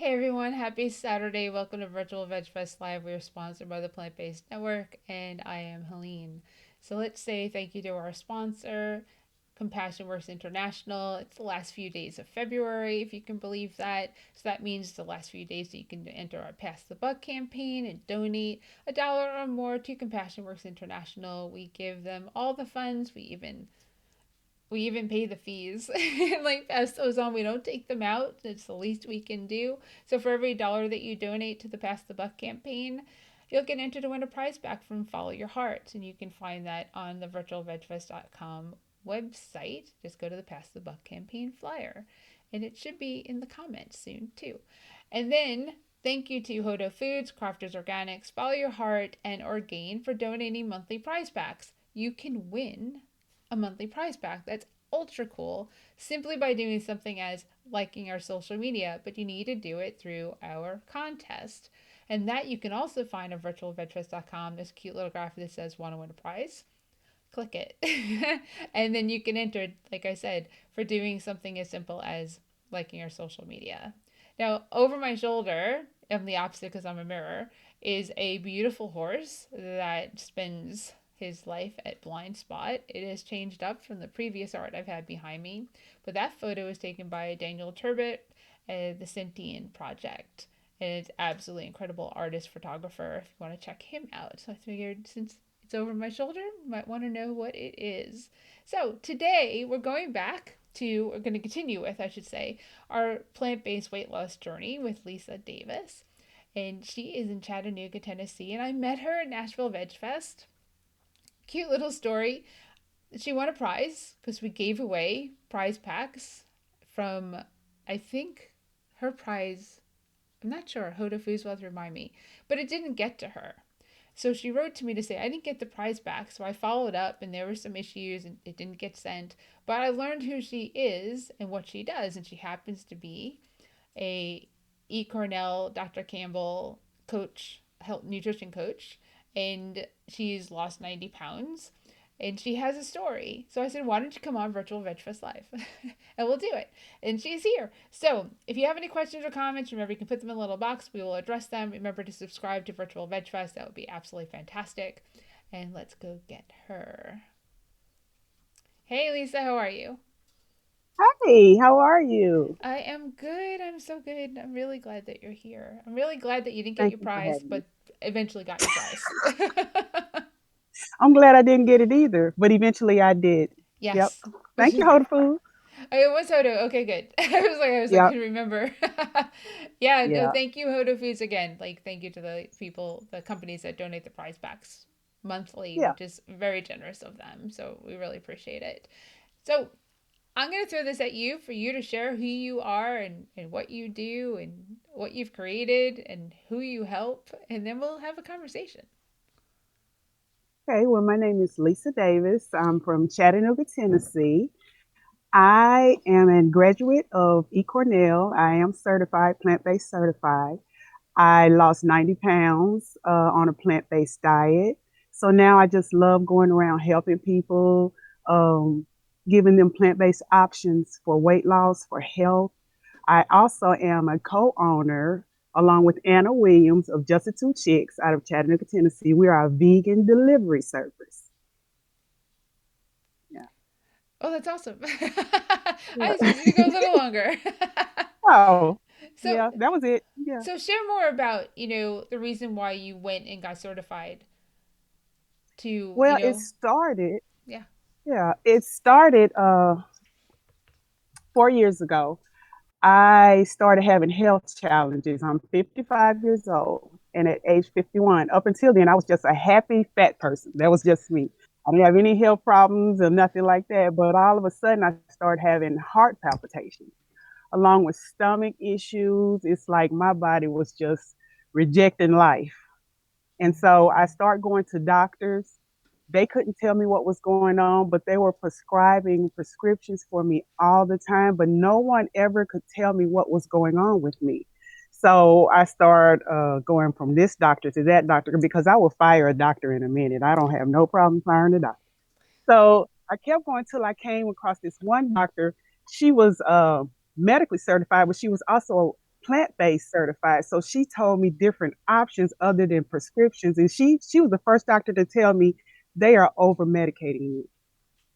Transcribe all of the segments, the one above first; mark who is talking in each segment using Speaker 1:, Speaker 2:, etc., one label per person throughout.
Speaker 1: Hey everyone, happy Saturday. Welcome to Virtual Vegfest Live. We are sponsored by the Plant Based Network, and I am Helene. So let's say thank you to our sponsor, Compassion Works International. It's the last few days of February, if you can believe that. So that means the last few days that you can enter our Pass the Buck campaign and donate $1 or more to Compassion Works International. We give them all the funds. We even pay the fees. Like Pass those on, we don't take them out. It's the least we can do. So for every dollar that you donate to the Pass the Buck campaign, you'll get entered to win a prize back from Follow Your Heart. And you can find that on the virtualvegfest.com website. Just go to the Pass the Buck campaign flyer. And it should be in the comments soon too. And then thank you to Hodo Foods, Crafters Organics, Follow Your Heart, and Orgain for donating monthly prize packs. You can win a monthly prize pack. That's ultra cool simply by doing something as liking our social media, but you need to do it through our contest. And that you can also find on virtualvegfest.com. This cute little graphic that says want to win a prize. Click it. And then you can enter, like I said, for doing something as simple as liking our social media. Now, over my shoulder, on the opposite because I'm a mirror, is a beautiful horse that spends his life at Blind Spot. It has changed up from the previous art I've had behind me, but that photo was taken by Daniel Turbot at the Sentient Project. And it's absolutely incredible artist photographer if you want to check him out. So I figured since it's over my shoulder, you might want to know what it is. So today we're going to continue with, I should say, our plant based weight loss journey with Lisa Davis. And she is in Chattanooga, Tennessee. And I met her at Nashville Veg Fest. Cute little story. She won a prize because we gave away prize packs from, I think, her prize. I'm not sure. Hoda Foods will have to remind me. But it didn't get to her. So she wrote to me to say, I didn't get the prize back. So I followed up and there were some issues and it didn't get sent. But I learned who she is and what she does. And she happens to be a E. Cornell, Dr. Campbell coach, health nutrition coach. And she's lost 90 pounds and she has a story. So I said, why don't you come on Virtual VegFest Live? And we'll do it. And she's here. So if you have any questions or comments, remember you can put them in a little box. We will address them. Remember to subscribe to Virtual VegFest. That would be absolutely fantastic. And let's go get her. Hey, Lisa, how are you?
Speaker 2: Hey, how are you?
Speaker 1: I am good. I'm so good. I'm really glad that you're here. I'm really glad that you didn't get
Speaker 2: Thank
Speaker 1: your
Speaker 2: you for
Speaker 1: prize,
Speaker 2: having me.
Speaker 1: but eventually got your prize.
Speaker 2: I'm glad I didn't get it either, but eventually I did. Yep.
Speaker 1: Yes.
Speaker 2: Thank you, Hoda Food.
Speaker 1: Oh, it was Hodo. Okay, good. I was like,
Speaker 2: Yep.
Speaker 1: couldn't remember. Yeah, no,
Speaker 2: Yeah.
Speaker 1: thank you, Hodo Foods again. Like, thank you to the people, the companies that donate the prize packs monthly,
Speaker 2: Yeah.
Speaker 1: which is very generous of them. So we really appreciate it. So I'm gonna throw this at you for you to share who you are and what you do and what you've created and who you help, and then we'll have a conversation.
Speaker 2: Okay. Well, my name is Lisa Davis. I'm from Chattanooga, Tennessee. I am a graduate of Cornell. I am certified, plant-based certified. I lost 90 pounds on a plant-based diet. So now I just love going around helping people, um, giving them plant-based options for weight loss, for health. I also am a co-owner along with Anna Williams of Just the Two Chicks out of Chattanooga, Tennessee. We are a vegan delivery service. Yeah.
Speaker 1: Oh, that's awesome. I
Speaker 2: Yeah.
Speaker 1: expected to go a little longer.
Speaker 2: Oh,
Speaker 1: So
Speaker 2: yeah, that was it. Yeah.
Speaker 1: So share more about, the reason why you went and got certified to,
Speaker 2: Well, it started,
Speaker 1: yeah.
Speaker 2: yeah, it started 4 years ago. I started having health challenges. I'm 55 years old. And at age 51, up until then, I was just a happy fat person. That was just me. I didn't have any health problems or nothing like that. But all of a sudden, I started having heart palpitations along with stomach issues. It's like my body was just rejecting life. And so I started going to doctors. They couldn't tell me what was going on, but they were prescribing prescriptions for me all the time. But no one ever could tell me what was going on with me. So I started going from this doctor to that doctor because I will fire a doctor in a minute. I don't have no problem firing a doctor. So I kept going till I came across this one doctor. She was medically certified, but she was also plant-based certified. So she told me different options other than prescriptions. And she was the first doctor to tell me they are over medicating you.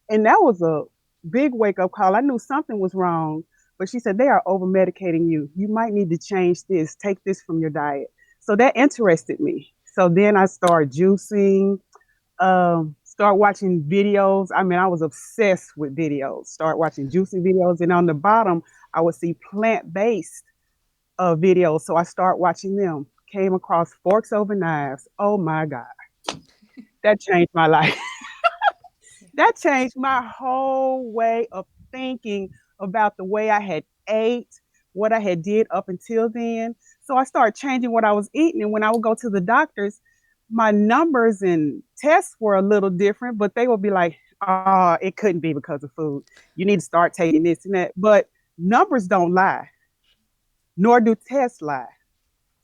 Speaker 2: And that was a big wake-up call. I knew something was wrong, but she said they are over medicating you. You might need to change this, take this from your diet. So that interested me. So then I started juicing, start watching videos. I mean, I was obsessed with videos. Start watching juicing videos, and on the bottom, I would see plant-based videos. So I start watching them. Came across forks over knives. Oh my God, that changed my life.
Speaker 1: Yeah.
Speaker 2: That changed my whole way of thinking about the way I had ate, what I had did up until then. So I started changing what I was eating. And when I would go to the doctors, my numbers and tests were a little different, but they would be like, oh, it couldn't be because of food. You need to start taking this and that. But numbers don't lie, nor do tests lie.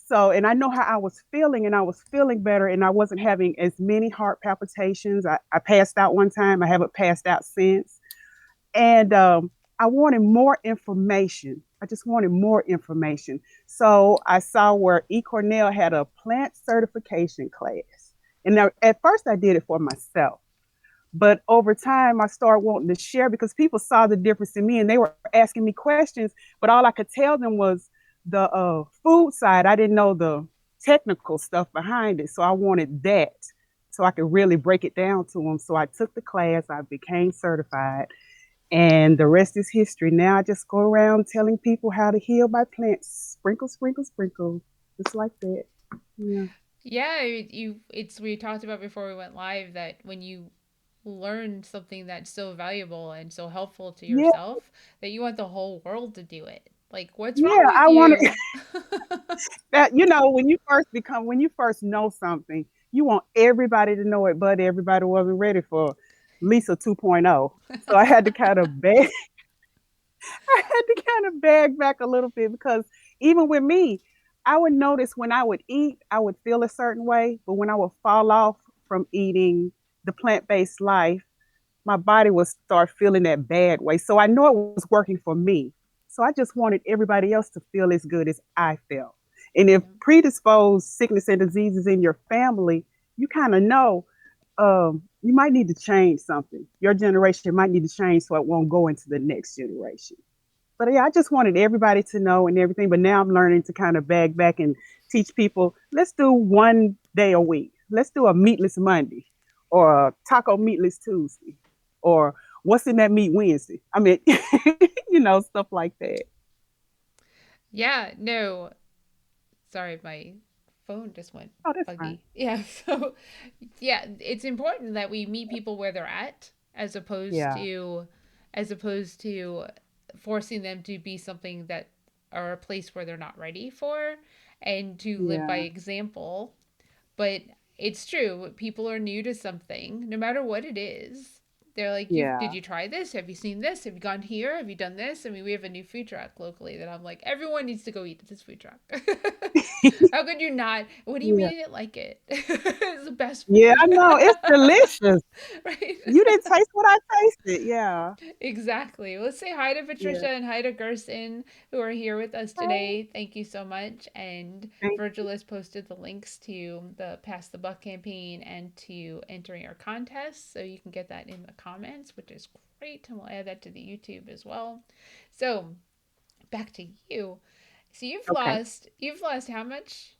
Speaker 2: So, and I know how I was feeling, and I was feeling better, and I wasn't having as many heart palpitations. I passed out one time. I haven't passed out since. And I wanted more information. I just wanted more information. So I saw where eCornell had a plant certification class. And now, at first, I did it for myself. But over time, I started wanting to share because people saw the difference in me and they were asking me questions. But all I could tell them was the food side. I didn't know the technical stuff behind it. So I wanted that so I could really break it down to them. So I took the class, I became certified, and the rest is history. Now I just go around telling people how to heal by plants. Sprinkle, sprinkle, sprinkle. Just like that. Yeah.
Speaker 1: Yeah, it's we talked about before we went live that when you learn something that's so valuable and so helpful to
Speaker 2: Yeah.
Speaker 1: yourself that you want the whole world to do it. Like, what's wrong
Speaker 2: Yeah.
Speaker 1: with
Speaker 2: I want to
Speaker 1: you?
Speaker 2: that when you first know something, you want everybody to know it, but everybody wasn't ready for Lisa 2.0. So I had to kind of beg I had to kind of bag back a little bit because even with me, I would notice when I would eat, I would feel a certain way, but when I would fall off from eating the plant-based life, my body would start feeling that bad way. So I know it was working for me. So I just wanted everybody else to feel as good as I felt. And if
Speaker 1: Yeah.
Speaker 2: predisposed sickness and diseases in your family, you kind of know you might need to change something. Your generation might need to change so it won't go into the next generation. But yeah, I just wanted everybody to know and everything. But now I'm learning to kind of bag back and teach people, let's do one day a week. Let's do a meatless Monday or a taco meatless Tuesday or what's in that meat Wednesday. I mean, stuff like that.
Speaker 1: Yeah, no, sorry, my phone just went
Speaker 2: Oh, that's fine.
Speaker 1: buggy. Yeah, so yeah, it's important that we meet people where they're at
Speaker 2: Yeah.
Speaker 1: as opposed to forcing them to be something that or a place where they're not ready for and to live by
Speaker 2: Yeah.
Speaker 1: example. But it's true, people are new to something, no matter what it is. They're like, you did
Speaker 2: Yeah.
Speaker 1: you try this? Have you seen this? Have you gone here? Have you done this? I mean, we have a new food truck locally that I'm like, everyone needs to go eat at this food truck. How could you not? What do you mean
Speaker 2: Yeah.
Speaker 1: you didn't like it? It's the best
Speaker 2: Yeah,
Speaker 1: food.
Speaker 2: I know. It's delicious.
Speaker 1: Right?
Speaker 2: You didn't taste what I tasted. Yeah.
Speaker 1: Exactly. Let's say hi to
Speaker 2: Yeah.
Speaker 1: Patricia and hi to Gerson who are here with us
Speaker 2: Oh,
Speaker 1: today. Thank you so much. And
Speaker 2: thank
Speaker 1: Virgil has posted the links to the Pass the Buck campaign and to entering our contest. So you can get that in the comments, which is great. And we'll add that to the YouTube as well. So back to you. So
Speaker 2: okay.
Speaker 1: you've lost how much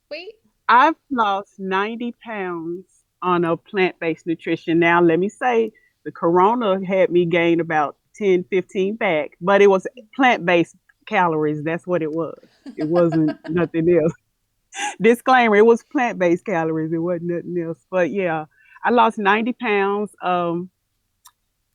Speaker 1: weight?
Speaker 2: I've lost 90 pounds on a plant based nutrition. Now, let me say the corona had me gain about 10, 15 back, but it was plant based calories. That's what it was. It wasn't nothing else. Disclaimer, it was plant based calories. It wasn't nothing else. But yeah, I lost 90 pounds. And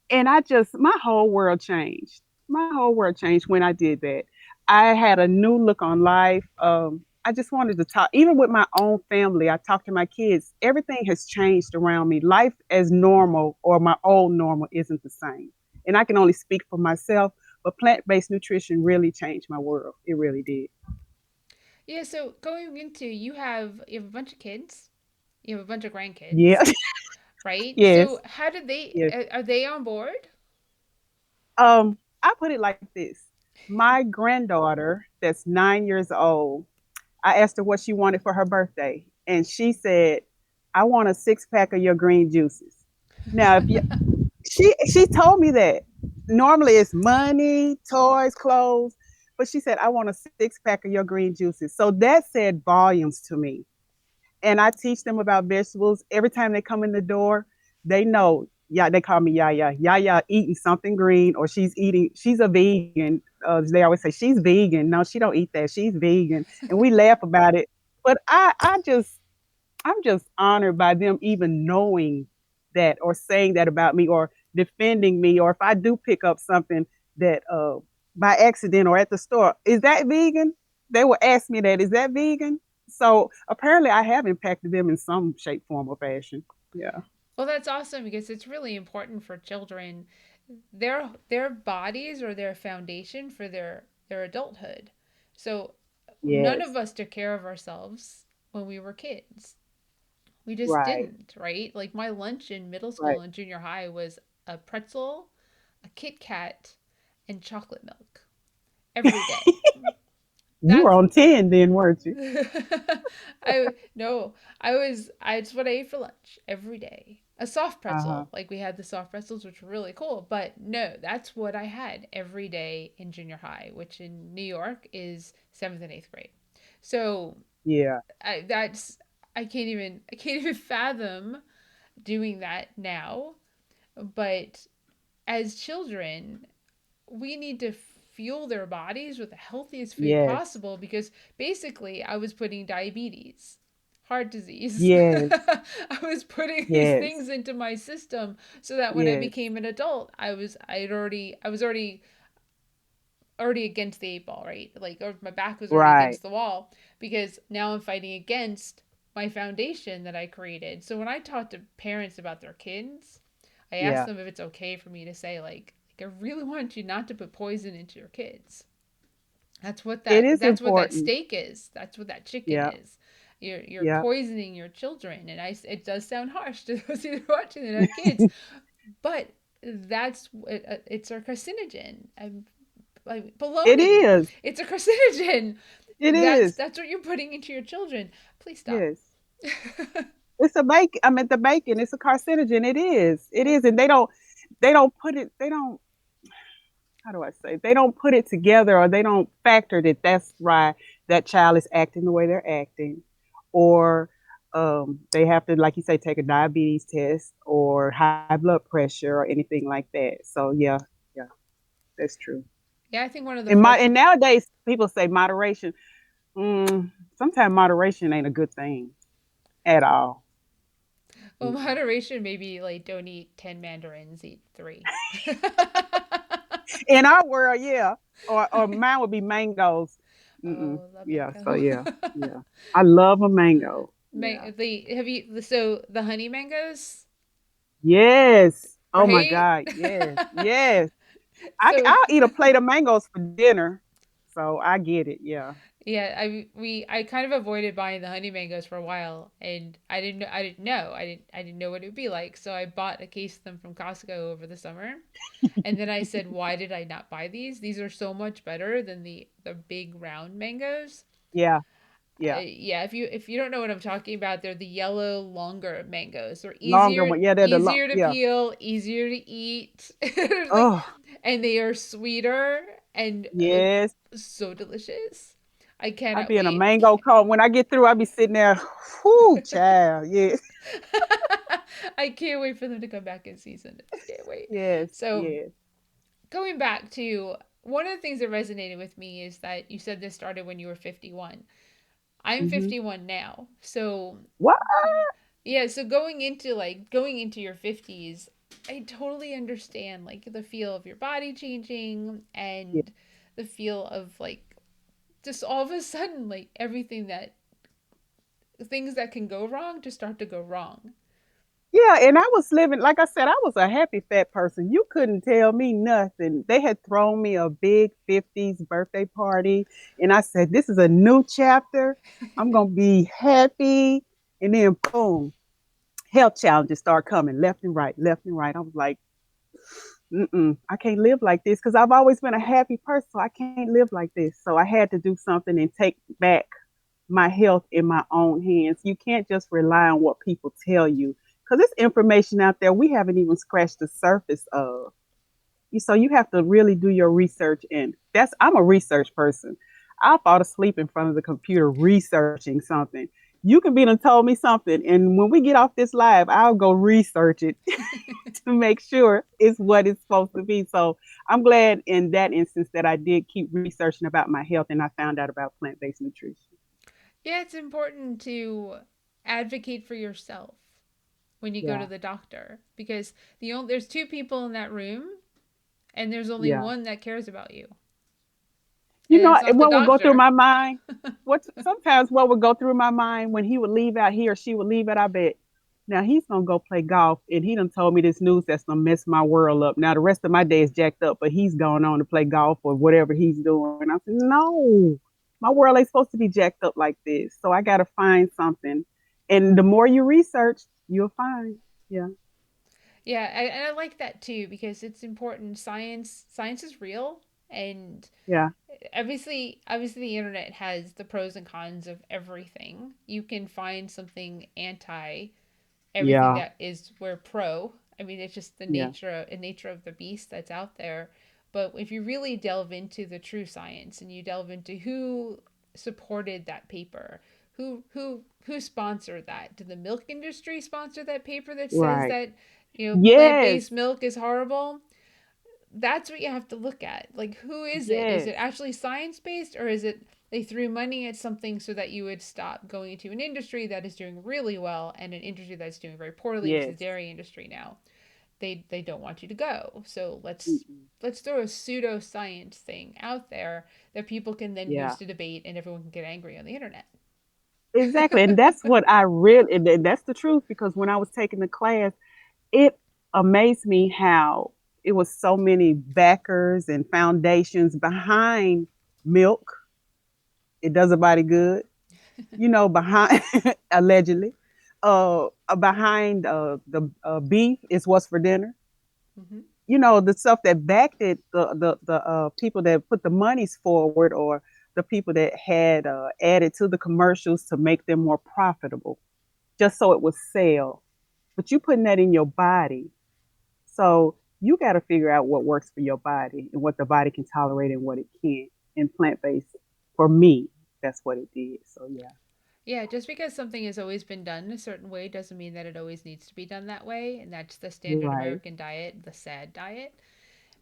Speaker 2: my whole world changed. My whole world changed when I did that. I had a new look on life. I just wanted to talk, even with my own family. I talked to my kids. Everything has changed around me. Life as normal or my old normal isn't the same. And I can only speak for myself, but plant based nutrition really changed my world. It really did.
Speaker 1: Yeah, so going into you have a bunch of kids, you have a bunch of
Speaker 2: Yeah.
Speaker 1: grandkids, right?
Speaker 2: Yes.
Speaker 1: So how did they
Speaker 2: Yes.
Speaker 1: are they on board?
Speaker 2: I put it like this. My granddaughter, that's 9 years old, I asked her what she wanted for her birthday, and she said, "I want a 6 pack of your green juices." Now, if you, she told me that normally it's money, toys, clothes, but she said, "I want a 6 pack of your green juices." So that said volumes to me. And I teach them about vegetables. Every time they come in the door, they know. Yeah, they call me Yaya. Yaya eating something green, or she's eating. She's a vegan. They always say she's vegan. No, she don't eat that. She's vegan, and we laugh about it. But I'm just honored by them even knowing that, or saying that about me, or defending me, or if I do pick up something that by accident or at the store, is that vegan? They will ask me that, is that vegan? So apparently I have impacted them in some shape, form, or fashion. Yeah.
Speaker 1: Well, that's awesome because it's really important for children. Their bodies are their foundation for their adulthood. So none of
Speaker 2: Yes.
Speaker 1: us took care of ourselves when we were kids. We just
Speaker 2: Right.
Speaker 1: didn't, right? Like my lunch in middle school
Speaker 2: Right.
Speaker 1: and junior high was a pretzel, a Kit Kat, and chocolate milk every day.
Speaker 2: You were
Speaker 1: That's
Speaker 2: on 10 then, weren't you?
Speaker 1: I no, it's what I ate for lunch every day. A soft
Speaker 2: Uh-huh.
Speaker 1: pretzel. Like we had the soft pretzels which were really cool, but no, that's what I had every day in junior high, which in New York is 7th and 8th grade. So,
Speaker 2: Yeah.
Speaker 1: that's I can't even fathom doing that now, but as children, we need to fuel their bodies with the healthiest food
Speaker 2: Yes.
Speaker 1: possible because basically I was putting diabetes, heart disease.
Speaker 2: Yes.
Speaker 1: I was putting these
Speaker 2: Yes.
Speaker 1: things into my system so that when I
Speaker 2: Yes.
Speaker 1: became an adult, I was already against the eight ball, right? Like or my back was already
Speaker 2: Right.
Speaker 1: against the wall because now I'm fighting against my foundation that I created. So when I talk to parents about their kids, I ask
Speaker 2: Yeah.
Speaker 1: them if it's okay for me to say like I really want you not to put poison into your kids.
Speaker 2: It is
Speaker 1: That's what that
Speaker 2: important.
Speaker 1: steak is. That's what that chicken
Speaker 2: Yeah.
Speaker 1: is. You're
Speaker 2: Yeah.
Speaker 1: poisoning your children, and it does sound harsh to those who are watching that have kids, but it's a carcinogen. Like
Speaker 2: It
Speaker 1: baloney.
Speaker 2: is.
Speaker 1: It's a carcinogen.
Speaker 2: It is.
Speaker 1: That's what you're putting into your children. Please stop.
Speaker 2: Yes. It's a bacon. I mean, the bacon. It's a carcinogen. It is. It
Speaker 1: Yeah.
Speaker 2: is. And they don't put it. They don't. How do I say? They don't put it together, or they don't factor that. That's why that child is acting the way they're acting, or they have to, like you say, take a diabetes test or high blood pressure or anything like that. So yeah, yeah, that's true.
Speaker 1: Yeah, I think one of the
Speaker 2: And
Speaker 1: first
Speaker 2: nowadays people say moderation. Sometimes moderation ain't a good thing at all.
Speaker 1: well
Speaker 2: Mm.
Speaker 1: moderation maybe like don't eat 10 mandarins, eat 3.
Speaker 2: In our world, yeah. Or mine would be mangoes. Mm-mm.
Speaker 1: Oh, love
Speaker 2: Yeah. So
Speaker 1: mango.
Speaker 2: yeah, yeah. I love a mango. Yeah.
Speaker 1: Have you so the honey mangoes,
Speaker 2: Yes. Oh my
Speaker 1: right?
Speaker 2: God. Yes. Yes.
Speaker 1: So
Speaker 2: I'll eat a plate of mangoes for dinner. So I get it. Yeah.
Speaker 1: yeah, I kind of avoided buying the honey mangoes for a while, and I didn't know what it would be like. So I bought a case of them from Costco over the summer, and then I said, why did I not buy these? These are so much better than the big round mangoes.
Speaker 2: Yeah. Yeah.
Speaker 1: Yeah, if you don't know what I'm talking about, they're the yellow longer mangoes. They're
Speaker 2: Longer one. Yeah. They're the long.
Speaker 1: easier to
Speaker 2: Yeah.
Speaker 1: peel, easier to eat. Like,
Speaker 2: Oh.
Speaker 1: and they are sweeter and
Speaker 2: Yes.
Speaker 1: so delicious. I
Speaker 2: I
Speaker 1: cannot
Speaker 2: be in a
Speaker 1: wait.
Speaker 2: mango cone. When I get through, I be sitting there. Whoo, child. Yes.
Speaker 1: I can't wait for them to come back in season. I just can't wait.
Speaker 2: Yes.
Speaker 1: So,
Speaker 2: Yes.
Speaker 1: going back to one of the things that resonated with me is that you said this started when you were 51. I'm
Speaker 2: Mm-hmm.
Speaker 1: 51 now. So,
Speaker 2: What?
Speaker 1: yeah, so going into your 50s, I totally understand like the feel of your body changing
Speaker 2: Yeah.
Speaker 1: and the feel of like just all of a sudden like everything that things that can go wrong just start to go wrong.
Speaker 2: Yeah, and I was living, like I said, I was a happy fat person. You couldn't tell me nothing. They had thrown me a big 50s birthday party, and I said, this is a new chapter. I'm going to be happy. And then, boom, health challenges start coming left and right, left and right. I was like, I can't live like this because I've always been a happy person. So I can't live like this. So I had to do something and take back my health in my own hands. You can't just rely on what people tell you because there's information out there we haven't even scratched the surface of. So you have to really do your research, and that's I'm a research person. I fall asleep in front of the computer researching something. You can be done told me something, and when we get off this live, I'll go research it to make sure it's what it's supposed to be. So I'm glad in that instance that I did keep researching about my health and I found out about plant-based nutrition.
Speaker 1: Yeah, it's important to advocate for yourself when you go to
Speaker 2: Yeah,
Speaker 1: the doctor because there's two people in that room and there's only
Speaker 2: yeah.
Speaker 1: one that cares about you,
Speaker 2: You
Speaker 1: and
Speaker 2: know
Speaker 1: that's not the
Speaker 2: what would go through
Speaker 1: doctor.
Speaker 2: my mind? What sometimes what would go through my mind when he would leave out, he or she would leave out, I bet. Now he's gonna go play golf, and he done told me this news that's gonna mess my world up. Now the rest of my day is jacked up, but he's going on to play golf or whatever he's doing. I said, no, my world ain't supposed to be jacked up like this. So I gotta find something, and the more you research, you'll find. Yeah,
Speaker 1: Yeah, and I like that too because it's important. Science is real, and
Speaker 2: yeah,
Speaker 1: obviously the internet has the pros and cons of everything. You can find something anti everything
Speaker 2: yeah,
Speaker 1: that is we're pro. I mean, it's just the
Speaker 2: yeah.
Speaker 1: nature of the beast that's out there. But if you really delve into the true science and you delve into who supported that paper, who sponsored that? Did the milk industry sponsor that paper that says
Speaker 2: Right.
Speaker 1: that plant
Speaker 2: Yes,
Speaker 1: based milk is horrible? That's what you have to look at. Like, who is it? Is
Speaker 2: yes,
Speaker 1: it actually science based, or is it they threw money at something so that you would stop going into an industry that is doing really well and an industry that's doing very poorly, which is
Speaker 2: yes.
Speaker 1: the dairy industry now? They don't want you to go. So
Speaker 2: Mm-mm.
Speaker 1: let's throw a pseudoscience thing out there that people can then use
Speaker 2: Yeah.
Speaker 1: to debate and everyone can get angry on the internet.
Speaker 2: Exactly. And that's what I really, and that's the truth because when I was taking the class, it amazed me how it was so many backers and foundations behind milk. It does a body good, behind allegedly, behind the beef is what's for dinner.
Speaker 1: Hmm.
Speaker 2: The stuff that backed it, the people that put the monies forward or the people that had added to the commercials to make them more profitable just so it would sell. But you putting that in your body. So you got to figure out what works for your body and what the body can tolerate and what it can't. And plant based, for me, that's what it did. So yeah,
Speaker 1: Yeah, just because something has always been done a certain way doesn't mean that it always needs to be done that way. And that's the
Speaker 2: you're
Speaker 1: standard
Speaker 2: right.
Speaker 1: American diet, the SAD diet,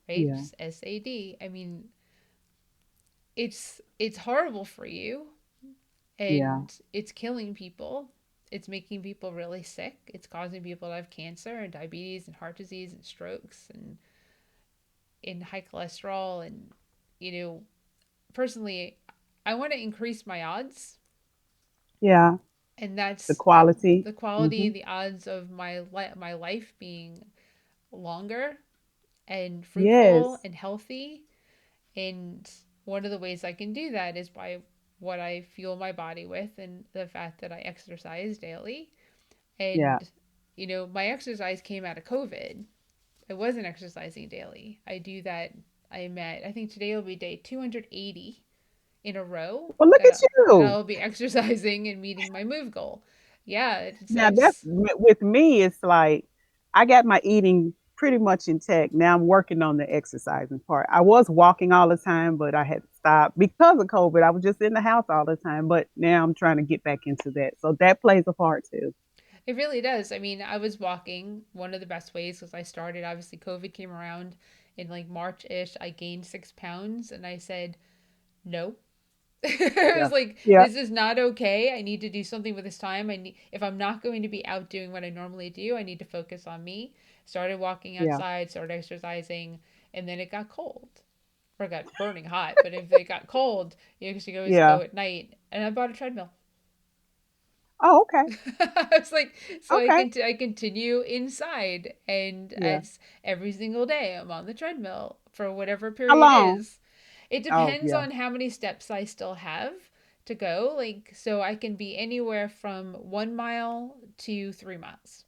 Speaker 1: right?
Speaker 2: Yeah,
Speaker 1: Just SAD. I mean, it's horrible for you
Speaker 2: yeah,
Speaker 1: and it's killing people. It's making people really sick. It's causing people to have cancer and diabetes and heart disease and strokes and in high cholesterol and you know, personally I want to increase my odds
Speaker 2: yeah.
Speaker 1: and
Speaker 2: The
Speaker 1: that's
Speaker 2: quality.
Speaker 1: the quality,
Speaker 2: Hmm.
Speaker 1: the odds of my life being longer and fruitful
Speaker 2: Yes.
Speaker 1: and healthy. And one of the ways I can do that is by what I fuel my body with and the fact that I exercise daily.
Speaker 2: Yeah.
Speaker 1: And, my exercise came out of COVID. I wasn't exercising daily. I do that. I think today will be day 280 in a row
Speaker 2: Well, look at
Speaker 1: that
Speaker 2: you.
Speaker 1: I'll be exercising and meeting my move goal. Yeah,
Speaker 2: Now that's
Speaker 1: it's
Speaker 2: with me. It's like I got my eating pretty much intact. Now I'm working on the exercising part. I was walking all the time, but I had to stop because of COVID. I was just in the house all the time, but now I'm trying to get back into that. So that plays a part too.
Speaker 1: It really does. I mean, I was walking one of the best ways because I started, obviously, COVID came around in like March ish. I gained 6 pounds and I said, no. I
Speaker 2: Yeah.
Speaker 1: was like,
Speaker 2: Yeah.
Speaker 1: this is not okay. I need to do something with this time. If I'm not going to be out doing what I normally do, I need to focus on me. Started walking
Speaker 2: Yeah.
Speaker 1: outside, started exercising, and then it got cold. Or it got burning hot, but if it got cold, because you can always go
Speaker 2: Yeah.
Speaker 1: at night. And I bought a treadmill.
Speaker 2: Oh, okay.
Speaker 1: I was like, so
Speaker 2: Okay.
Speaker 1: I continue inside, and
Speaker 2: Yeah.
Speaker 1: as every single day I'm on the treadmill for whatever
Speaker 2: How
Speaker 1: period
Speaker 2: long?
Speaker 1: is. It
Speaker 2: Oh,
Speaker 1: depends
Speaker 2: yeah.
Speaker 1: on how many steps I still have to go. Like, so I can be anywhere from 1 mile to 3 miles.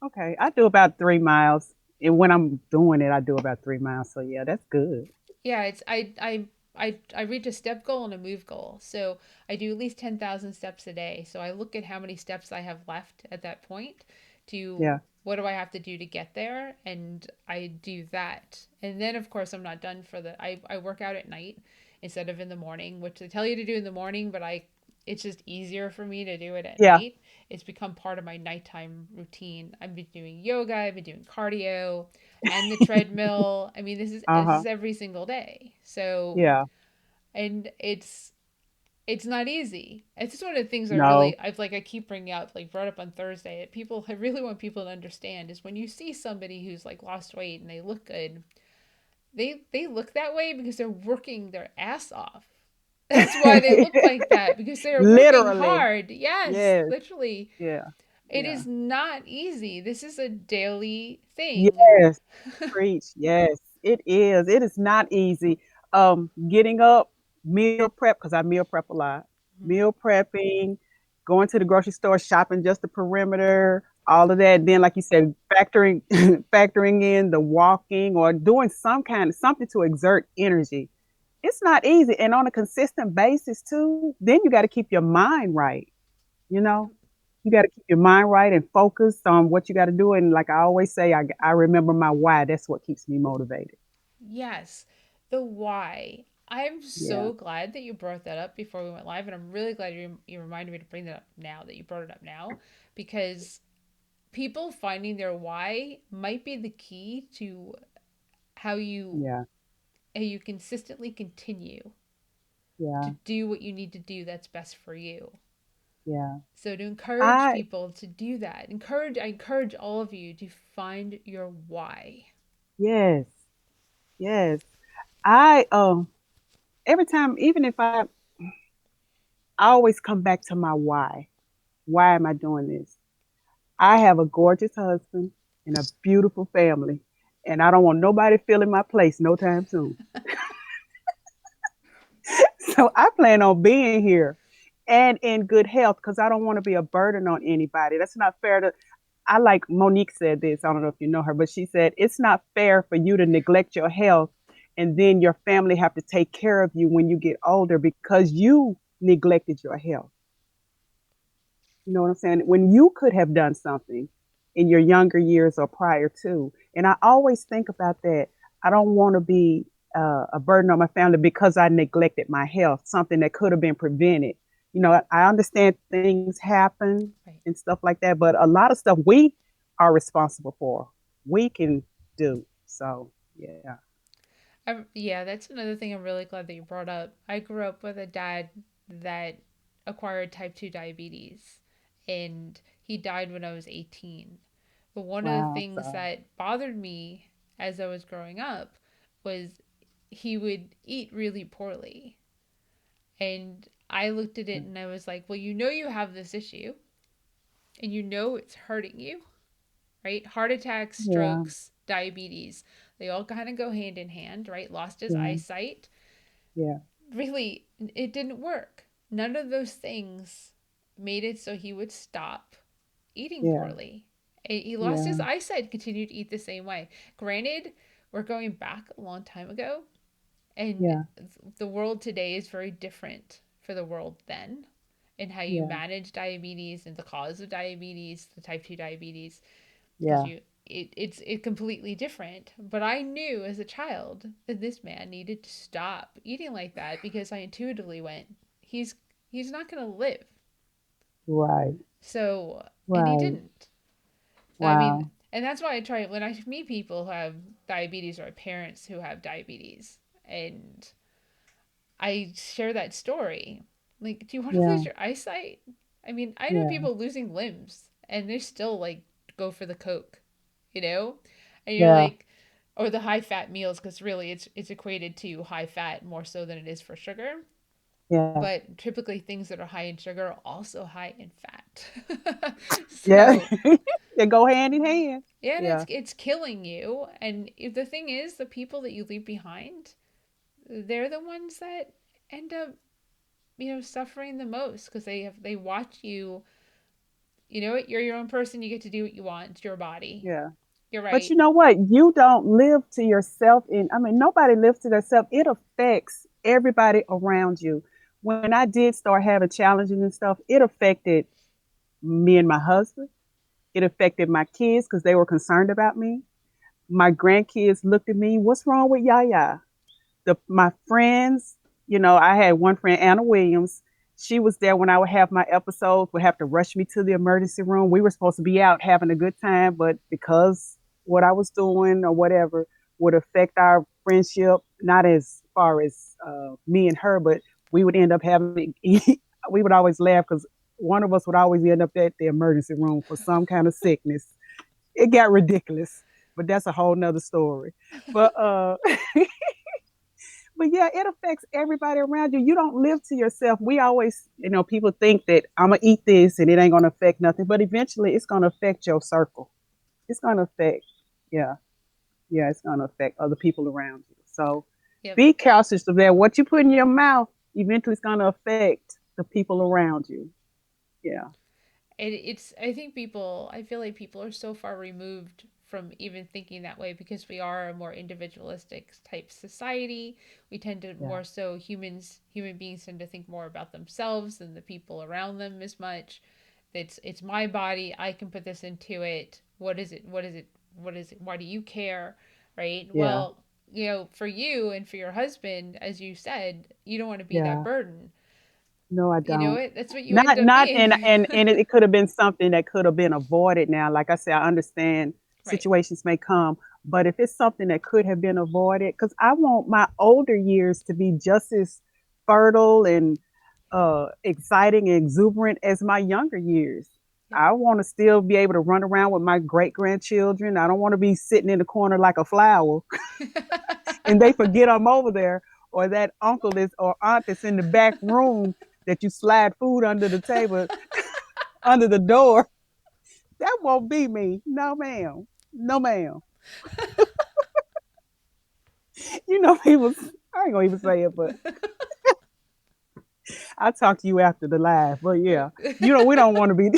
Speaker 2: Okay. I do about 3 miles. And when I'm doing it, I do about 3 miles. So yeah, that's good.
Speaker 1: Yeah, it's I reach a step goal and a move goal. So I do at least 10,000 steps a day. So I look at how many steps I have left at that point to
Speaker 2: Yeah.
Speaker 1: what do I have to do to get there, and I do that. And then of course I'm not done for the I work out at night instead of in the morning, which they tell you to do in the morning, but I it's just easier for me to do it at
Speaker 2: Yeah.
Speaker 1: night. It's become part of my nighttime routine. I've been doing yoga, I've been doing cardio and the treadmill. I mean, this
Speaker 2: Uh-huh.
Speaker 1: is every single day. So,
Speaker 2: Yeah.
Speaker 1: and it's not easy. It's just one of the things
Speaker 2: No.
Speaker 1: I keep bringing up, like brought up on Thursday. People I really want people to understand is when you see somebody who's like lost weight and they look good, they look that way because they're working their ass off. That's why they look like that, because they're working
Speaker 2: Literally.
Speaker 1: hard. Yes,
Speaker 2: Yes.
Speaker 1: literally.
Speaker 2: Yeah.
Speaker 1: It
Speaker 2: Yeah.
Speaker 1: is not easy. This is a daily thing.
Speaker 2: Yes. Preach. Yes. It is. It is not easy. Getting up, meal prep, because I meal prep a lot. Meal prepping, going to the grocery store, shopping just the perimeter, all of that. Then, like you said, factoring in the walking or doing something to exert energy. It's not easy. And on a consistent basis too, then you got to keep your mind right, you know? You got to keep your mind right and focused on what you got to do. And like I always say, I remember my why. That's what keeps me motivated.
Speaker 1: Yes, the why. I'm
Speaker 2: Yeah,
Speaker 1: so glad that you brought that up before we went live, and I'm really glad you reminded me to bring that up now, that you brought it up now, because people finding their why might be the key to how you
Speaker 2: yeah,
Speaker 1: how you consistently continue to
Speaker 2: yeah,
Speaker 1: do what you need to do that's best for you.
Speaker 2: yeah.
Speaker 1: So to encourage
Speaker 2: I,
Speaker 1: people to do that, I encourage all of you to find your why.
Speaker 2: yes, yes. I, every time, even if I always come back to my why. Why am I doing this? I have a gorgeous husband and a beautiful family, and I don't want nobody filling my place no time soon. So I plan on being here and in good health because I don't want to be a burden on anybody. That's not fair to. I like Monique said this. I don't know if you know her, but she said it's not fair for you to neglect your health and then your family have to take care of you when you get older because you neglected your health. You know what I'm saying? When you could have done something in your younger years or prior to. And I always think about that. I don't want to be a burden on my family because I neglected my health, something that could have been prevented. You know, I understand things happen
Speaker 1: Right.
Speaker 2: and stuff like that, but a lot of stuff we are responsible for, we can do. So, yeah.
Speaker 1: Yeah, that's another thing I'm really glad that you brought up. I grew up with a dad that acquired type 2 diabetes, and he died when I was 18. But one of the
Speaker 2: Wow.
Speaker 1: things
Speaker 2: So,
Speaker 1: that bothered me as I was growing up was he would eat really poorly. And I looked at it and I was like, well, you know, you have this issue and you know it's hurting you, right? Heart attacks,
Speaker 2: yeah,
Speaker 1: strokes, diabetes, they all kind of go hand in hand, right? Lost his
Speaker 2: yeah,
Speaker 1: eyesight.
Speaker 2: yeah,
Speaker 1: Really, it didn't work. None of those things made it so he would stop eating
Speaker 2: yeah,
Speaker 1: poorly. He lost his
Speaker 2: yeah,
Speaker 1: eyesight, continued to eat the same way. Granted, we're going back a long time ago, and
Speaker 2: yeah,
Speaker 1: the world today is very different for the world then, and how you
Speaker 2: yeah,
Speaker 1: manage diabetes and the cause of diabetes, the type 2 diabetes, because
Speaker 2: yeah,
Speaker 1: it's completely different. But I knew as a child that this man needed to stop eating like that, because I intuitively went, he's he's not going to live.
Speaker 2: right,
Speaker 1: So, and he
Speaker 2: right.
Speaker 1: didn't. So, I mean,
Speaker 2: Wow.
Speaker 1: and that's why I try when I meet people who have diabetes or parents who have diabetes, and I share that story. Like, do you want to lose
Speaker 2: Yeah,
Speaker 1: your eyesight? I mean, I know
Speaker 2: yeah,
Speaker 1: people losing limbs and they still like go for the Coke, you know? And you're
Speaker 2: yeah,
Speaker 1: like, or the high fat meals, because really it's equated to high fat more so than it is for sugar.
Speaker 2: yeah,
Speaker 1: But typically things that are high in sugar are also high in fat.
Speaker 2: yeah.
Speaker 1: So
Speaker 2: They go hand in hand.
Speaker 1: yeah, and
Speaker 2: Yeah,
Speaker 1: it's killing you. And the thing is, the people that you leave behind, they're the ones that end up, you know, suffering the most, because they watch you. You know, you're your own person. You get to do what you want. It's your body.
Speaker 2: yeah,
Speaker 1: You're
Speaker 2: But
Speaker 1: right.
Speaker 2: you know what? You don't live to yourself. I mean, nobody lives to themselves. It affects everybody around you. When I did start having challenges and stuff, it affected me and my husband. It affected my kids because they were concerned about me. My grandkids looked at me, what's wrong with Yaya? My friends, I had one friend, Anna Williams. She was there when I would have my episodes, would have to rush me to the emergency room. We were supposed to be out having a good time, but because what I was doing or whatever would affect our friendship, not as far as me and her, but we would end up having, we would always laugh because one of us would always end up at the emergency room for some kind of sickness. It got ridiculous, but that's a whole nother story. But but yeah, it affects everybody around you. You don't live to yourself. We always, people think that I'm gonna eat this and it ain't gonna affect nothing, but eventually it's gonna affect your circle. It's gonna affect, yeah, yeah, it's gonna affect other people around you. So
Speaker 1: Yep.
Speaker 2: be cautious of that. What you put in your mouth eventually is gonna affect the people around you. Yeah,
Speaker 1: And it's, I think people, I feel like people are so far removed from even thinking that way because we are a more individualistic type society. We tend to
Speaker 2: yeah,
Speaker 1: more so human beings tend to think more about themselves than the people around them as much. It's my body. I can put this into it. What is it? What is it? What is it? Why do you care? Right?
Speaker 2: yeah.
Speaker 1: Well, for you and for your husband, as you said, you don't want to be that
Speaker 2: Yeah.
Speaker 1: burden.
Speaker 2: No, I
Speaker 1: You know
Speaker 2: don't.
Speaker 1: it? That's what you end
Speaker 2: Not
Speaker 1: up
Speaker 2: not
Speaker 1: being.
Speaker 2: and it could have been something that could have been avoided now. Like I said, I understand
Speaker 1: Right.
Speaker 2: situations may come, but if it's something that could have been avoided, because I want my older years to be just as fertile and exciting and exuberant as my younger years.
Speaker 1: Yep.
Speaker 2: I want to still be able to run around with my great grandchildren. I don't want to be sitting in the corner like a flower and they forget I'm over there, or that uncle is or aunt that's in the back room that you slide food under the table, under the door. That won't be me. No, ma'am. No, ma'am. People, I ain't gonna even say it, but I'll talk to you after the live. But yeah, we don't want to be,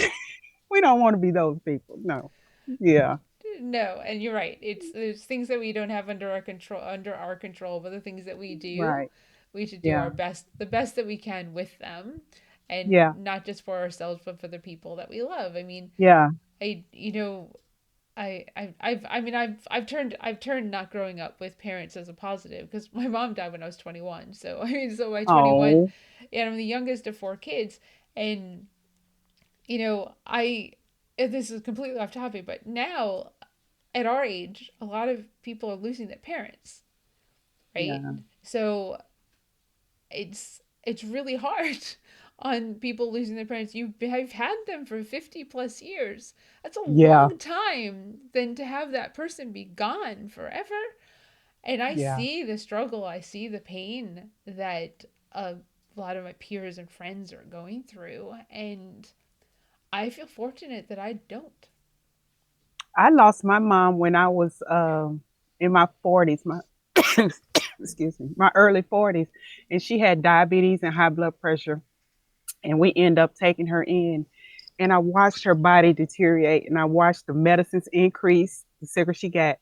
Speaker 2: we don't want to be those people. No. Yeah.
Speaker 1: No, and you're right. It's there's things that we don't have under our control, but the things that we do,
Speaker 2: Right.
Speaker 1: we should do
Speaker 2: Yeah.
Speaker 1: our best, the best that we can with them, and
Speaker 2: Yeah.
Speaker 1: not just for ourselves, but for the people that we love. I mean,
Speaker 2: Yeah.
Speaker 1: I you know, I've turned not growing up with parents as a positive because my mom died when I was 21. So so by 21,
Speaker 2: Oh.
Speaker 1: and I'm the youngest of four kids, and I. This is completely off topic, but now at our age, a lot of people are losing their parents, right?
Speaker 2: Yeah.
Speaker 1: So it's really hard on people losing their parents. Have had them for 50 plus years. That's a
Speaker 2: Yeah.
Speaker 1: long time than to have that person be gone forever. And I
Speaker 2: Yeah.
Speaker 1: see the struggle, I see the pain that a lot of my peers and friends are going through, and I feel fortunate that I don't.
Speaker 2: I lost my mom when I was in my 40s. Excuse me, my early 40s, and she had diabetes and high blood pressure, and we end up taking her in, and I watched her body deteriorate, and I watched the medicines increase, the sicker she got,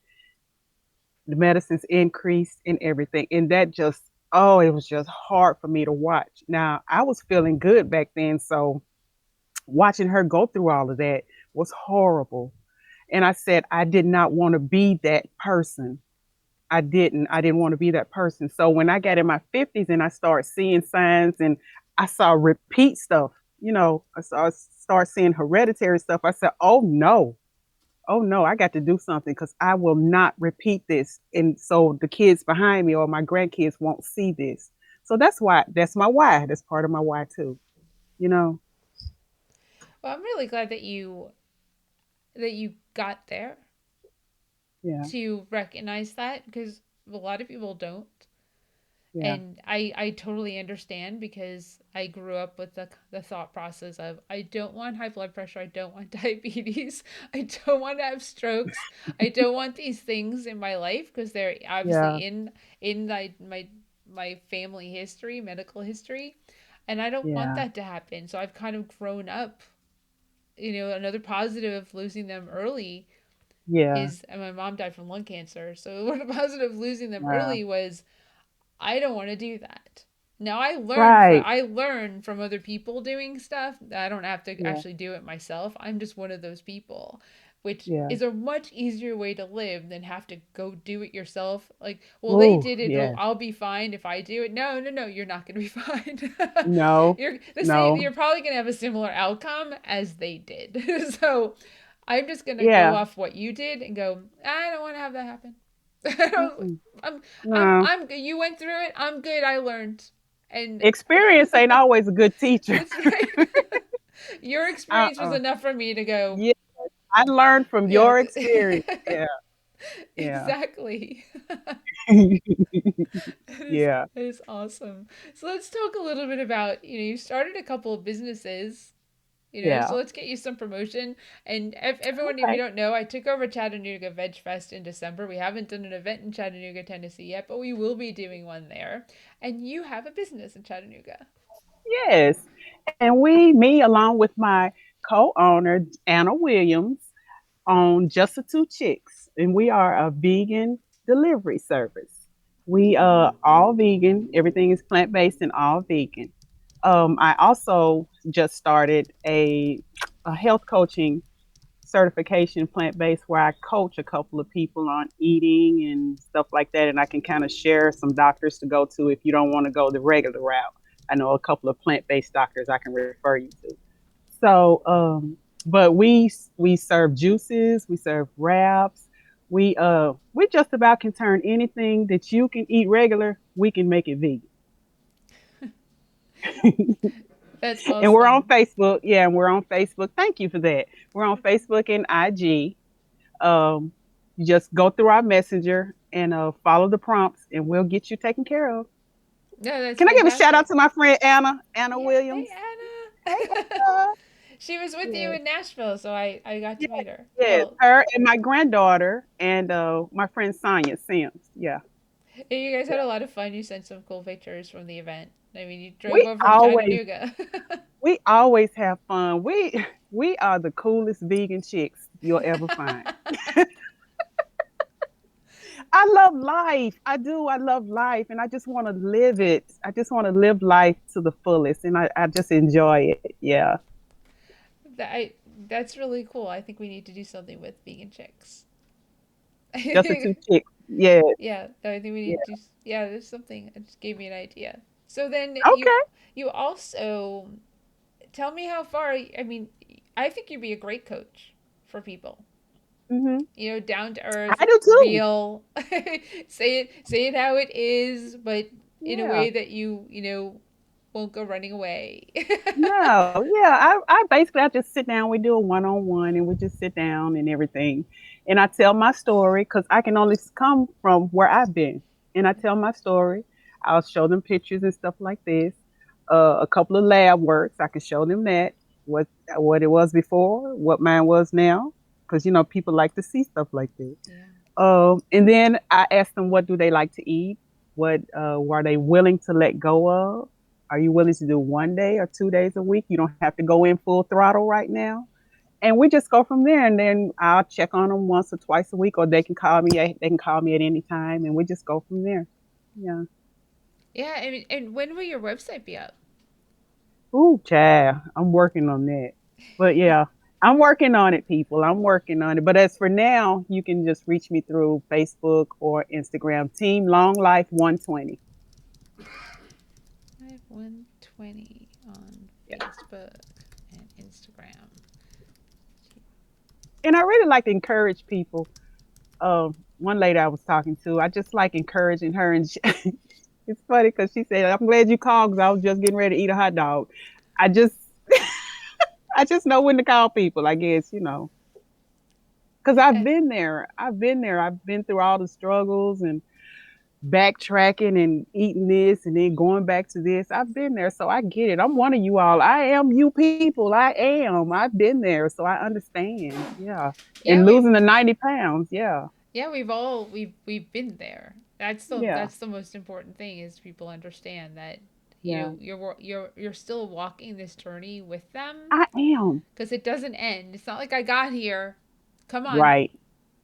Speaker 2: the medicines increased and everything, and that just, oh, it was just hard for me to watch. Now I was feeling good back then, so watching her go through all of that was horrible. And I said I did not want to be that person. I didn't want to be that person. So when I got in my 50s and I started seeing signs and I saw repeat stuff, I saw start seeing hereditary stuff. I said, "Oh no. Oh no, I got to do something because I will not repeat this." And so the kids behind me or my grandkids won't see this. So that's my why. That's part of my why too. You know.
Speaker 1: Well, I'm really glad that you got there
Speaker 2: Yeah.
Speaker 1: to recognize that because a lot of people don't.
Speaker 2: Yeah.
Speaker 1: And I totally understand because I grew up with the thought process of I don't want high blood pressure, I don't want diabetes, I don't want to have strokes, I don't want these things in my life because they're obviously
Speaker 2: Yeah.
Speaker 1: in my family history, medical history, and I don't want
Speaker 2: Yeah.
Speaker 1: that to happen. So I've kind of grown up, another positive of losing them early
Speaker 2: Yeah.
Speaker 1: is, and my mom died from lung cancer. So one of the positives of losing them
Speaker 2: Wow.
Speaker 1: early was I don't want to do that. Now
Speaker 2: Right.
Speaker 1: I learn from other people doing stuff. I don't have to
Speaker 2: Yeah.
Speaker 1: actually do it myself. I'm just one of those people, which
Speaker 2: Yeah.
Speaker 1: is a much easier way to live than have to go do it yourself. Like, well, they
Speaker 2: Oh,
Speaker 1: did it.
Speaker 2: yeah.
Speaker 1: I'll be fine if I do it. No, no, no. You're not going to be fine.
Speaker 2: No.
Speaker 1: You're the same.
Speaker 2: No.
Speaker 1: You're probably going to have a similar outcome as they did. So, I'm just going to go
Speaker 2: Yeah.
Speaker 1: off what you did and go. I don't want to have that happen. I don't,
Speaker 2: Mm-mm.
Speaker 1: I'm
Speaker 2: No.
Speaker 1: you went through it. I'm good. I learned. And
Speaker 2: Experience ain't always a good teacher.
Speaker 1: that's right. Your experience was
Speaker 2: Uh-uh.
Speaker 1: enough for me to go,
Speaker 2: Yeah. I learned from
Speaker 1: yeah.
Speaker 2: your experience. Yeah. Yeah.
Speaker 1: Exactly.
Speaker 2: Yeah.
Speaker 1: That is awesome. So let's talk a little bit about, you started a couple of businesses. So
Speaker 2: Yeah.
Speaker 1: let's get you some promotion. And if everyone, if you
Speaker 2: Okay.
Speaker 1: don't know, I took over Chattanooga Vegfest in December. We haven't done an event in Chattanooga, Tennessee yet, but we will be doing one there. And you have a business in Chattanooga.
Speaker 2: Yes. And me, along with my co-owner, Anna Williams, own Just the Two Chicks, and we are a vegan delivery service. We all vegan. Everything is plant based and all vegan. I also just started a health coaching certification plant based where I coach a couple of people on eating and stuff like that, and I can kind of share some doctors to go to if you don't want to go the regular route. I know a couple of plant based doctors I can refer you to. So, but we serve juices, we serve wraps. We just about can turn anything that you can eat regular, we can make it vegan.
Speaker 1: That's
Speaker 2: And we're on
Speaker 1: awesome.
Speaker 2: Facebook. Yeah, and we're on Facebook. Thank you for that. We're on Facebook and IG. Um, you just go through our messenger and follow the prompts, and we'll get you taken care of.
Speaker 1: No, that's
Speaker 2: Can I give a shout out
Speaker 1: fantastic.
Speaker 2: to my friend Anna
Speaker 1: Yeah. Hey,
Speaker 2: Williams? Hey,
Speaker 1: Anna.
Speaker 2: Anna.
Speaker 1: She was with you
Speaker 2: Yeah.
Speaker 1: in Nashville, so I got
Speaker 2: Yes,
Speaker 1: to meet her.
Speaker 2: yes,
Speaker 1: Well,
Speaker 2: her and my granddaughter and my friend Sonia Sims. Yeah,
Speaker 1: you guys
Speaker 2: yeah.
Speaker 1: had a lot of fun. You sent some cool pictures from the event. I mean, you drove
Speaker 2: We
Speaker 1: over from
Speaker 2: always
Speaker 1: Chattanooga.
Speaker 2: we always have fun. We are the coolest vegan chicks you'll ever find. I love life. I do. I love life, and I just want to live it. I just want to live life to the fullest, and I just enjoy it. Yeah,
Speaker 1: that I, that's really cool. I think we need to do something with vegan chicks.
Speaker 2: just the two chicks. Yeah,
Speaker 1: Yeah, I think we need
Speaker 2: yeah.
Speaker 1: to. Yeah, there's something. It just gave me an idea. So then
Speaker 2: Okay.
Speaker 1: you also tell me how far. I mean, I think you'd be a great coach for people.
Speaker 2: Hmm.
Speaker 1: Down to earth,
Speaker 2: I do too.
Speaker 1: real. Say it how it is, but in a
Speaker 2: Yeah.
Speaker 1: way that you won't go running away.
Speaker 2: No, yeah, I basically I just sit down. We do a one on one, and we just sit down and everything, and I tell my story because I can only come from where I've been, and I tell my story. I'll show them pictures and stuff like this. A couple of lab works, I can show them that what what it was before, what mine was now, because people like to see stuff like this.
Speaker 1: Yeah.
Speaker 2: And then I ask them what do they like to eat, what are they willing to let go of. Are you willing to do 1 day or 2 days a week? You don't have to go in full throttle right now. And we just go from there. And then I'll check on them once or twice a week, or they can call me. They can call me at any time, and we just go from there. Yeah.
Speaker 1: Yeah, and when will your website be up?
Speaker 2: Ooh, child, I'm working on that. But yeah, I'm working on it, people. I'm working on it. But as for now, you can just reach me through Facebook or Instagram. Team Long Life 120.
Speaker 1: 120 on
Speaker 2: Yeah.
Speaker 1: Facebook and Instagram.
Speaker 2: And I really like to encourage people. One lady I was talking to, I just like encouraging her, and it's funny because she said, "I'm glad you called because I was just getting ready to eat a hot dog." I just, I just know when to call people. I guess because I've
Speaker 1: Eh,
Speaker 2: been there. I've been there. I've been through all the struggles and backtracking and eating this and then going back to this. I've been there, so I get it. I'm one of you all. I am you people. I am. I've been there, so I understand. Yeah,
Speaker 1: yeah,
Speaker 2: and losing the 90 pounds. Yeah,
Speaker 1: we've been there.
Speaker 2: yeah,
Speaker 1: That's the most important thing is people understand that
Speaker 2: yeah.
Speaker 1: you're still walking this journey with them
Speaker 2: I am.
Speaker 1: because it doesn't end. It's not like I got here. Come on.
Speaker 2: Right.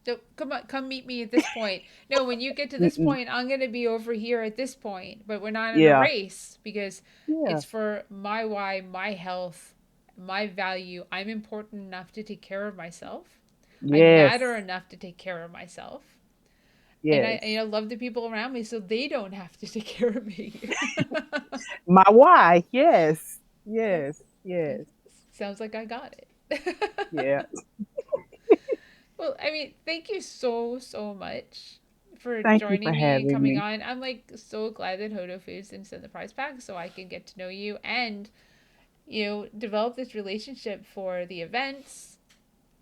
Speaker 1: Don't come on, come meet me at this point. No, when you get to this
Speaker 2: Mm-mm.
Speaker 1: point, I'm gonna be over here at this point. But we're not in a
Speaker 2: Yeah.
Speaker 1: race because
Speaker 2: Yeah.
Speaker 1: it's for my why, my health, my value. I'm important enough to take care of myself. I
Speaker 2: Yes.
Speaker 1: matter enough to take care of myself. And I,
Speaker 2: Yes.
Speaker 1: love the people around me so they don't have to take care of me.
Speaker 2: My why. Yes.
Speaker 1: It,
Speaker 2: Yes.
Speaker 1: it
Speaker 2: Yes.
Speaker 1: sounds like I got it.
Speaker 2: Yeah.
Speaker 1: Well, I mean, thank you so, so much for
Speaker 2: Thank you for
Speaker 1: joining me and
Speaker 2: having
Speaker 1: coming
Speaker 2: me.
Speaker 1: on. I'm like so glad that Hodo Foods didn't send the prize pack so I can get to know you and, develop this relationship for the events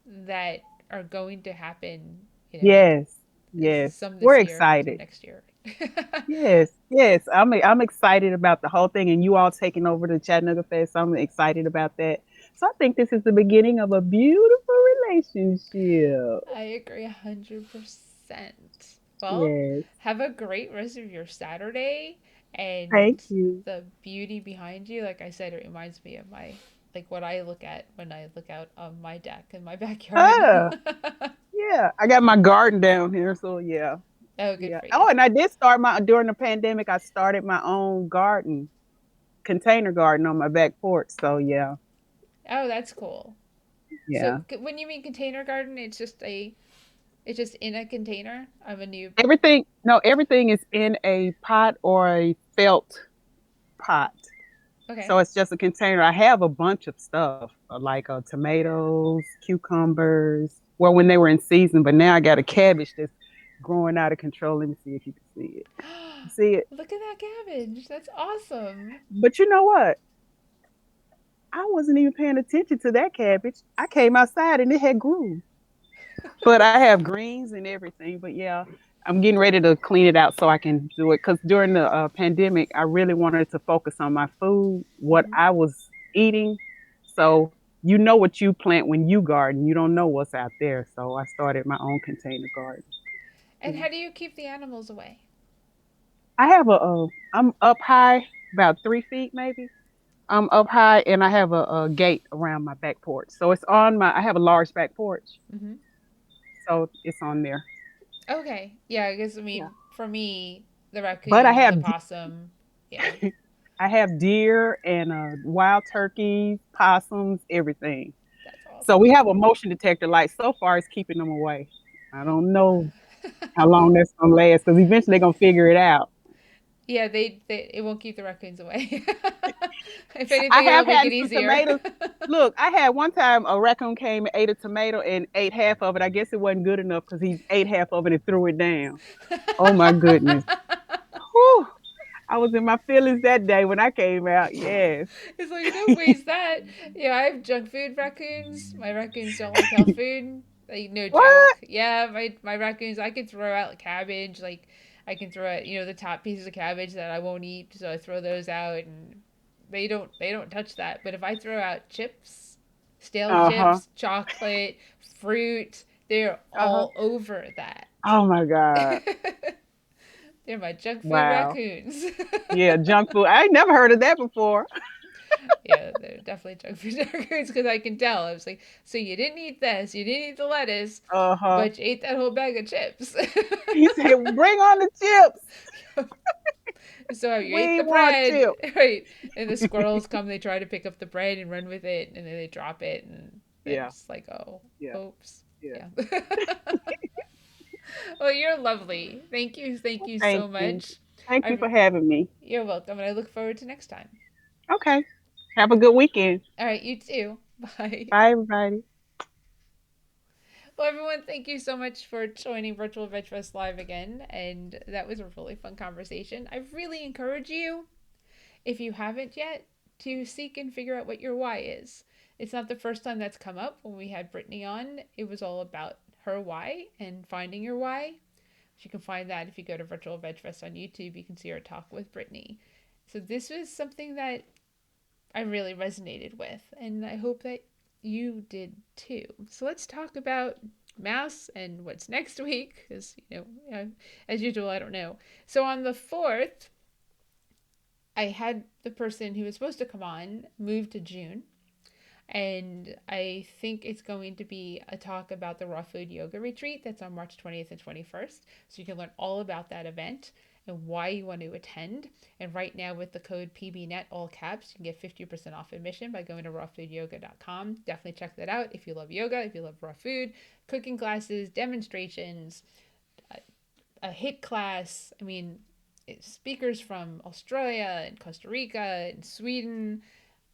Speaker 1: that are going to happen,
Speaker 2: Yes. Yes.
Speaker 1: some
Speaker 2: We're
Speaker 1: this year, some
Speaker 2: excited.
Speaker 1: next year.
Speaker 2: Yes. Yes. I'm excited about the whole thing and you all taking over the Chattanooga Fest. I'm excited about that. So I think this is the beginning of a beautiful relationship.
Speaker 1: I agree 100%. Well,
Speaker 2: Yes.
Speaker 1: have a great rest of your Saturday
Speaker 2: Thank
Speaker 1: and
Speaker 2: you.
Speaker 1: the beauty behind you. Like I said, it reminds me of like what I look at when I look out on my deck in my backyard.
Speaker 2: Ah, yeah. I got my garden down here, so yeah.
Speaker 1: Oh, good
Speaker 2: Yeah.
Speaker 1: for
Speaker 2: Oh,
Speaker 1: you.
Speaker 2: and I did start my during the pandemic. I started my own garden, container garden on my back porch. So yeah,
Speaker 1: Oh, that's cool. So
Speaker 2: yeah.
Speaker 1: when you mean container garden, it's just in a container of a new.
Speaker 2: Everything, no, everything is in a pot or a felt pot.
Speaker 1: Okay.
Speaker 2: So it's just a container. I have a bunch of stuff like tomatoes, cucumbers. Well, when they were in season, but now I got a cabbage that's growing out of control. Let me see if you can see it. You see it?
Speaker 1: Look at that cabbage. That's awesome.
Speaker 2: But you know what? I wasn't even paying attention to that cabbage. I came outside and it had grew. But I have greens and everything. But yeah, I'm getting ready to clean it out so I can do it. Because during the pandemic, I really wanted to focus on my food, what
Speaker 1: Hmm.
Speaker 2: I was eating. So you know what you plant when you garden. You don't know what's out there. So I started my own container garden.
Speaker 1: And how do you keep the animals away?
Speaker 2: I have I'm up high, about 3 feet maybe. I'm up high and I have a gate around my back porch. So it's on I have a large back porch.
Speaker 1: Hmm.
Speaker 2: So it's on there.
Speaker 1: Okay. Yeah, I guess, I
Speaker 2: Yeah.
Speaker 1: mean, for me, the
Speaker 2: But
Speaker 1: raccoons and the possum. Yeah,
Speaker 2: I have deer and wild turkeys, possums, everything.
Speaker 1: that's
Speaker 2: So we
Speaker 1: awesome.
Speaker 2: have a motion detector light. So far, it's keeping them away. I don't know how long that's gonna last because eventually they're gonna figure it out.
Speaker 1: Yeah, they it won't keep the raccoons away. If
Speaker 2: I
Speaker 1: anything, it'll
Speaker 2: have
Speaker 1: make
Speaker 2: had
Speaker 1: it
Speaker 2: some
Speaker 1: easier.
Speaker 2: tomatoes. Look, I had one time a raccoon came and ate a tomato and ate half of it. I guess it wasn't good enough because he ate half of it and threw it down. Oh my goodness. Whew. I was in my feelings that day when I came out. Yes.
Speaker 1: It's like, don't waste that. Yeah, I have junk food raccoons. My raccoons don't like health food. Like, no
Speaker 2: What?
Speaker 1: joke. Yeah, my raccoons, I can throw out cabbage. Like, I can throw out, the top pieces of cabbage that I won't eat. So I throw those out and they don't touch that. But if I throw out chips, stale
Speaker 2: Uh huh.
Speaker 1: chips, chocolate, fruit, they're
Speaker 2: Uh huh.
Speaker 1: all over that.
Speaker 2: Oh my God.
Speaker 1: They're my junk food
Speaker 2: Wow.
Speaker 1: raccoons.
Speaker 2: Yeah, junk food. I ain't never heard of that before.
Speaker 1: Yeah, they're definitely junk food raccoons because I can tell. I was like, so you didn't eat this, you didn't eat the lettuce,
Speaker 2: Uh huh.
Speaker 1: but you ate that whole bag of chips.
Speaker 2: He said, "Bring on the chips.
Speaker 1: So you ate
Speaker 2: We
Speaker 1: the
Speaker 2: want
Speaker 1: bread,
Speaker 2: chips."
Speaker 1: right? And the squirrels come, they try to pick up the bread and run with it, and then they drop it, and then
Speaker 2: Yeah.
Speaker 1: just like, oh,
Speaker 2: Yeah.
Speaker 1: oops.
Speaker 2: Yeah.
Speaker 1: Yeah. Well, you're lovely. Thank you
Speaker 2: Thank
Speaker 1: so
Speaker 2: you.
Speaker 1: much.
Speaker 2: Thank you
Speaker 1: I,
Speaker 2: for having me.
Speaker 1: you're welcome, and I look forward to next time.
Speaker 2: Okay. Have a good weekend.
Speaker 1: All right, you too. Bye.
Speaker 2: Bye, everybody.
Speaker 1: Well, everyone, thank you so much for joining Virtual Vegfest Live again. And that was a really fun conversation. I really encourage you, if you haven't yet, to seek and figure out what your why is. It's not the first time that's come up. When we had Brittany on, it was all about her why and finding your why. You can find that if you go to Virtual Vegfest on YouTube. You can see her talk with Brittany. So this was something that I really resonated with, and I hope that you did too. So let's talk about Mass and what's next week, because, as usual, I don't know. So on the 4th, I had the person who was supposed to come on move to June. And I think it's going to be a talk about the raw food yoga retreat that's on March 20th and 21st. So you can learn all about that event and why you want to attend. And right now, with the code PBNet, all caps, you can get 50% off admission by going to rawfoodyoga.com. Definitely check that out if you love yoga, if you love raw food, cooking classes, demonstrations, a hit class. I mean, speakers from Australia and Costa Rica and Sweden,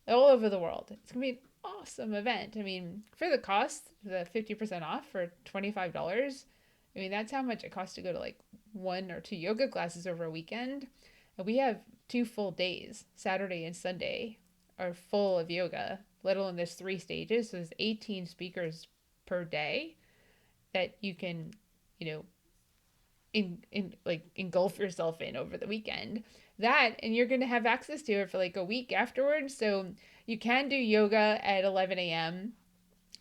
Speaker 1: all over the world. It's going to be an awesome event. I mean, for the cost, the 50% off for $25, I mean, that's how much it costs to go to like one or two yoga classes over a weekend. And we have 2 full days, Saturday and Sunday, are full of yoga, let alone there's 3 stages. So there's 18 speakers per day that you can, you know, in like engulf yourself in over the weekend. That, and you're going to have access to it for like a week afterwards. So you can do yoga at 11 a.m.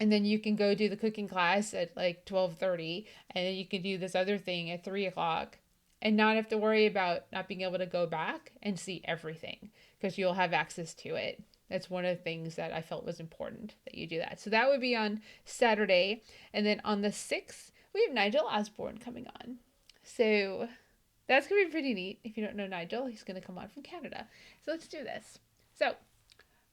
Speaker 1: and then you can go do the cooking class at like 12:30, and then you can do this other thing at 3 o'clock, and not have to worry about not being able to go back and see everything because you'll have access to it. That's one of the things that I felt was important that you do that. So that would be on Saturday. And then on the 6th, we have Nigel Osborne coming on. So that's going to be pretty neat. If you don't know Nigel, he's going to come on from Canada. So let's do this. So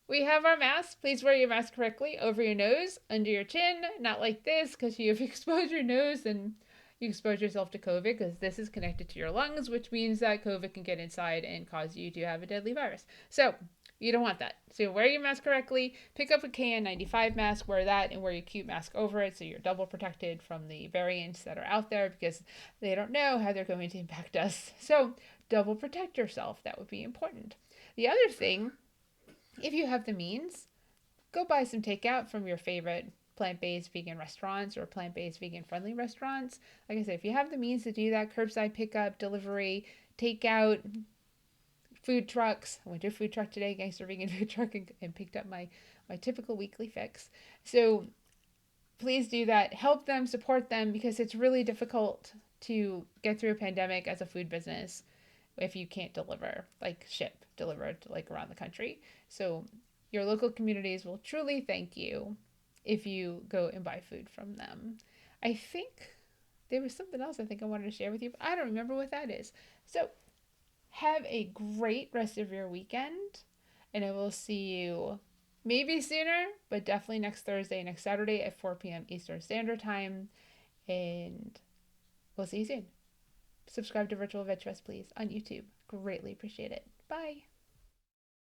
Speaker 1: we have our masks. Please wear your mask correctly over your nose, under your chin, not like this because you have exposed your nose and you expose yourself to COVID because this is connected to your lungs, which means that COVID can get inside and cause you to have a deadly virus. So you don't want that. So wear your mask correctly. Pick up a KN95 mask, wear that, and wear your cute mask over it so you're double protected from the variants that are out there because they don't know how they're going to impact us. So double protect yourself. That would be important. The other thing, if you have the means, go buy some takeout from your favorite plant-based vegan restaurants or plant-based vegan friendly restaurants. Like I said, if you have the means to do that, curbside pickup, delivery, takeout, food trucks. I went to a food truck today, gangster vegan food truck, and picked up my typical weekly fix. So please do that. Help them, support them, because it's really difficult to get through a pandemic as a food business if you can't deliver, like ship, deliver to like around the country. So your local communities will truly thank you if you go and buy food from them. I think there was something else I think I wanted to share with you, but I don't remember what that is. So have a great rest of your weekend, and I will see you maybe sooner, but definitely next Thursday, next Saturday at 4 p.m. Eastern Standard Time. And we'll see you soon. Subscribe to Virtual Vegfest, please, on YouTube. Greatly appreciate it. Bye.